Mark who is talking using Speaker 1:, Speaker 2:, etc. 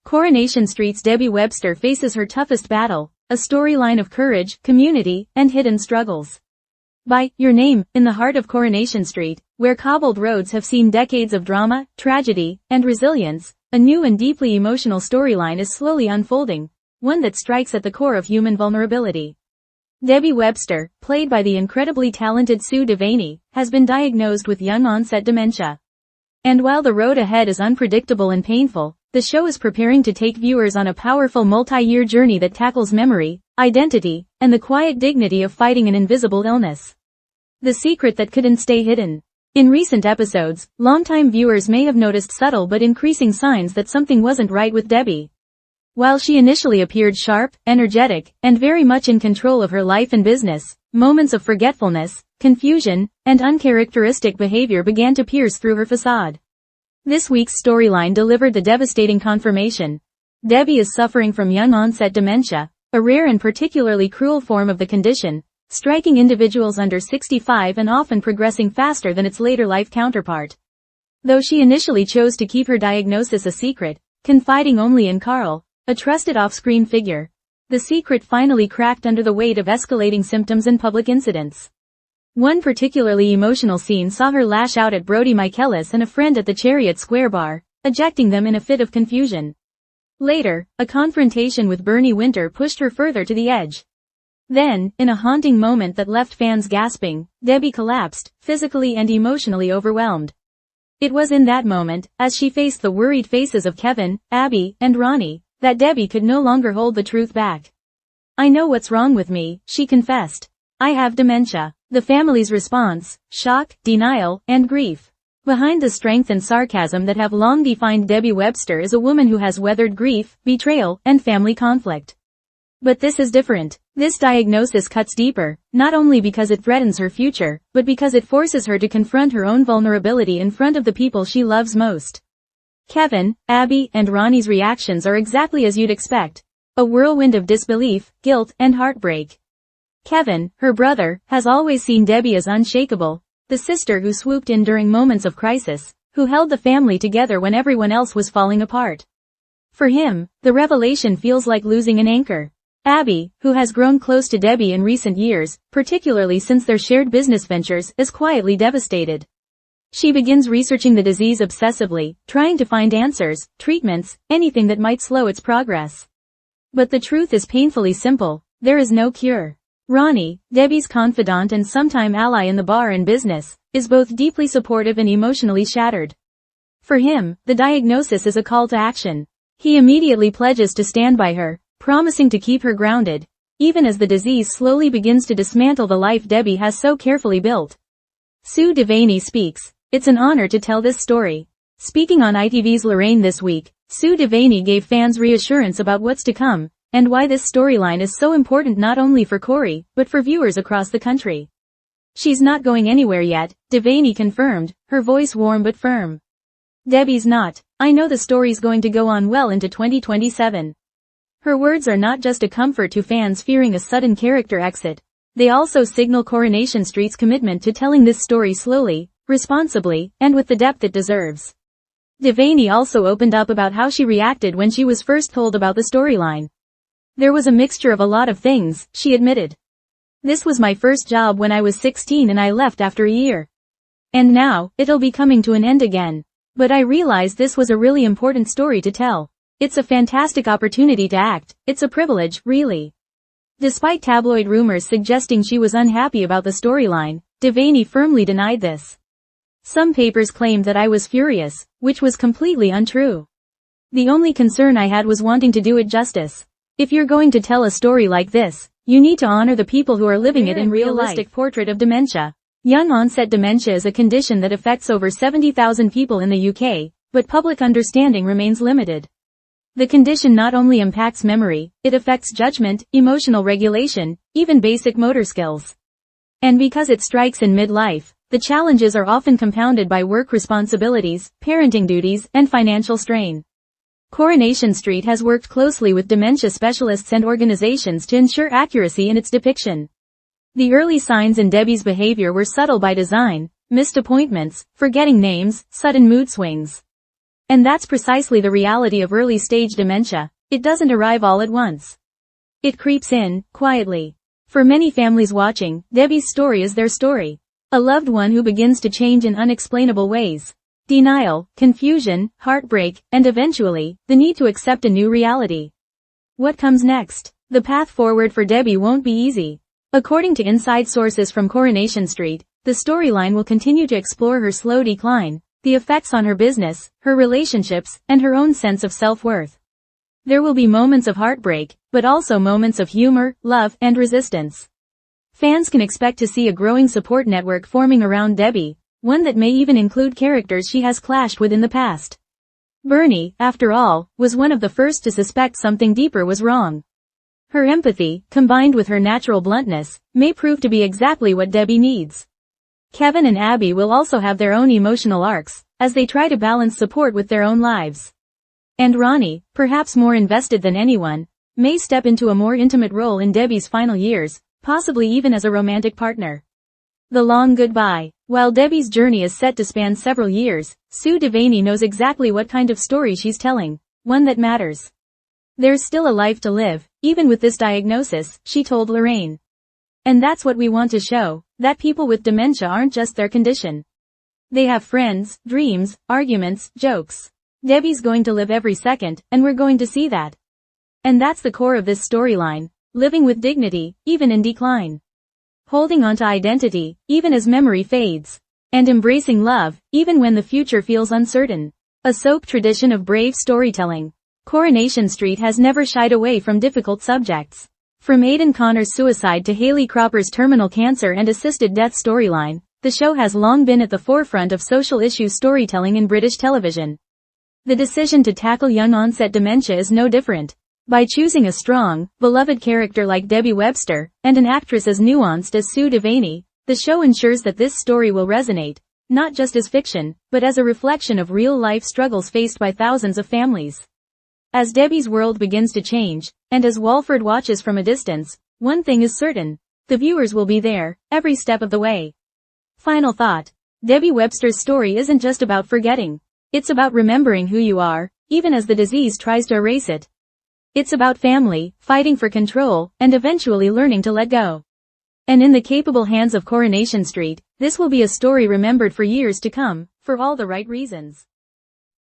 Speaker 1: Coronation Street's Debbie Webster faces her toughest battle, a storyline of courage, community, and hidden struggles. By Your Name, in the heart of Coronation Street, where cobbled roads have seen decades of drama, tragedy, and resilience, a new and deeply emotional storyline is slowly unfolding, one that strikes at the core of human vulnerability. Debbie Webster, played by the incredibly talented Sue Devaney, has been diagnosed with young-onset dementia. And while the road ahead is unpredictable and painful, the show is preparing to take viewers on a powerful multi-year journey that tackles memory, identity, and the quiet dignity of fighting an invisible illness. The secret that couldn't stay hidden. In recent episodes, longtime viewers may have noticed subtle but increasing signs that something wasn't right with Debbie. While she initially appeared sharp, energetic, and very much in control of her life and business, moments of forgetfulness, confusion, and uncharacteristic behavior began to pierce through her facade. This week's storyline delivered the devastating confirmation. Debbie is suffering from young-onset dementia, a rare and particularly cruel form of the condition, striking individuals under 65 and often progressing faster than its later life counterpart. Though she initially chose to keep her diagnosis a secret, confiding only in Carl, a trusted off-screen figure, the secret finally cracked under the weight of escalating symptoms and public incidents. One particularly emotional scene saw her lash out at Brody Michaelis and a friend at the Chariot Square bar, ejecting them in a fit of confusion. Later, a confrontation with Bernie Winter pushed her further to the edge. Then, in a haunting moment that left fans gasping, Debbie collapsed, physically and emotionally overwhelmed. It was in that moment, as she faced the worried faces of Kevin, Abby, and Ronnie, that Debbie could no longer hold the truth back. "I know what's wrong with me," she confessed. "I have dementia." The family's response: shock, denial, and grief. Behind the strength and sarcasm that have long defined Debbie Webster is a woman who has weathered grief, betrayal, and family conflict. But this is different. This diagnosis cuts deeper, not only because it threatens her future, but because it forces her to confront her own vulnerability in front of the people she loves most. Kevin, Abby, and Ronnie's reactions are exactly as you'd expect. A whirlwind of disbelief, guilt, and heartbreak. Kevin, her brother, has always seen Debbie as unshakable, the sister who swooped in during moments of crisis, who held the family together when everyone else was falling apart. For him, the revelation feels like losing an anchor. Abby, who has grown close to Debbie in recent years, particularly since their shared business ventures, is quietly devastated. She begins researching the disease obsessively, trying to find answers, treatments, anything that might slow its progress. But the truth is painfully simple: there is no cure. Ronnie, Debbie's confidant and sometime ally in the bar and business, is both deeply supportive and emotionally shattered. For him, the diagnosis is a call to action. He immediately pledges to stand by her, promising to keep her grounded, even as the disease slowly begins to dismantle the life Debbie has so carefully built. Sue Devaney speaks. "It's an honor to tell this story." Speaking on ITV's Lorraine this week, Sue Devaney gave fans reassurance about what's to come, and why this storyline is so important not only for Corey, but for viewers across the country. "She's not going anywhere yet," Devaney confirmed, her voice warm but firm. "Debbie's not. I know the story's going to go on well into 2027. Her words are not just a comfort to fans fearing a sudden character exit. They also signal Coronation Street's commitment to telling this story slowly, responsibly, and with the depth it deserves. Devaney also opened up about how she reacted when she was first told about the storyline. "There was a mixture of a lot of things," she admitted. "This was my first job when I was 16 and I left after a year. And now, it'll be coming to an end again. But I realized this was a really important story to tell. It's a fantastic opportunity to act, it's a privilege, really." Despite tabloid rumors suggesting she was unhappy about the storyline, Devaney firmly denied this. "Some papers claimed that I was furious, which was completely untrue. The only concern I had was wanting to do it justice. If you're going to tell a story like this, you need to honor the people who are living it in realistic portrait of dementia." Young-onset dementia is a condition that affects over 70,000 people in the UK, but public understanding remains limited. The condition not only impacts memory, it affects judgment, emotional regulation, even basic motor skills. And because it strikes in midlife, the challenges are often compounded by work responsibilities, parenting duties, and financial strain. Coronation Street has worked closely with dementia specialists and organizations to ensure accuracy in its depiction. The early signs in Debbie's behavior were subtle by design: missed appointments, forgetting names, sudden mood swings. And that's precisely the reality of early-stage dementia. It doesn't arrive all at once. It creeps in, quietly. For many families watching, Debbie's story is their story. A loved one who begins to change in unexplainable ways. Denial, confusion, heartbreak, and eventually, the need to accept a new reality. What comes next? The path forward for Debbie won't be easy. According to inside sources from Coronation Street, the storyline will continue to explore her slow decline, the effects on her business, her relationships, and her own sense of self-worth. There will be moments of heartbreak, but also moments of humor, love, and resistance. Fans can expect to see a growing support network forming around Debbie, one that may even include characters she has clashed with in the past. Bernie, after all, was one of the first to suspect something deeper was wrong. Her empathy, combined with her natural bluntness, may prove to be exactly what Debbie needs. Kevin and Abby will also have their own emotional arcs, as they try to balance support with their own lives. And Ronnie, perhaps more invested than anyone, may step into a more intimate role in Debbie's final years, possibly even as a romantic partner. The long goodbye. While Debbie's journey is set to span several years, Sue Devaney knows exactly what kind of story she's telling, one that matters. There's still a life to live, even with this diagnosis, she told Lorraine. And that's what we want to show, that people with dementia aren't just their condition. They have friends, dreams, arguments, jokes. Debbie's going to live every second, and we're going to see that. And that's the core of this storyline, living with dignity, even in decline. Holding on to identity, even as memory fades. And embracing love, even when the future feels uncertain. A soap tradition of brave storytelling. Coronation Street has never shied away from difficult subjects. From Aidan Connor's suicide to Haley Cropper's terminal cancer and assisted death storyline, the show has long been at the forefront of social issue storytelling in British television. The decision to tackle young-onset dementia is no different. By choosing a strong, beloved character like Debbie Webster, and an actress as nuanced as Sue Devaney, the show ensures that this story will resonate, not just as fiction, but as a reflection of real-life struggles faced by thousands of families. As Debbie's world begins to change, and as Walford watches from a distance, one thing is certain. The viewers will be there, every step of the way. Final thought. Debbie Webster's story isn't just about forgetting. It's about remembering who you are, even as the disease tries to erase it. It's about family, fighting for control, and eventually learning to let go. And in the capable hands of Coronation Street, this will be a story remembered for years to come, for all the right reasons.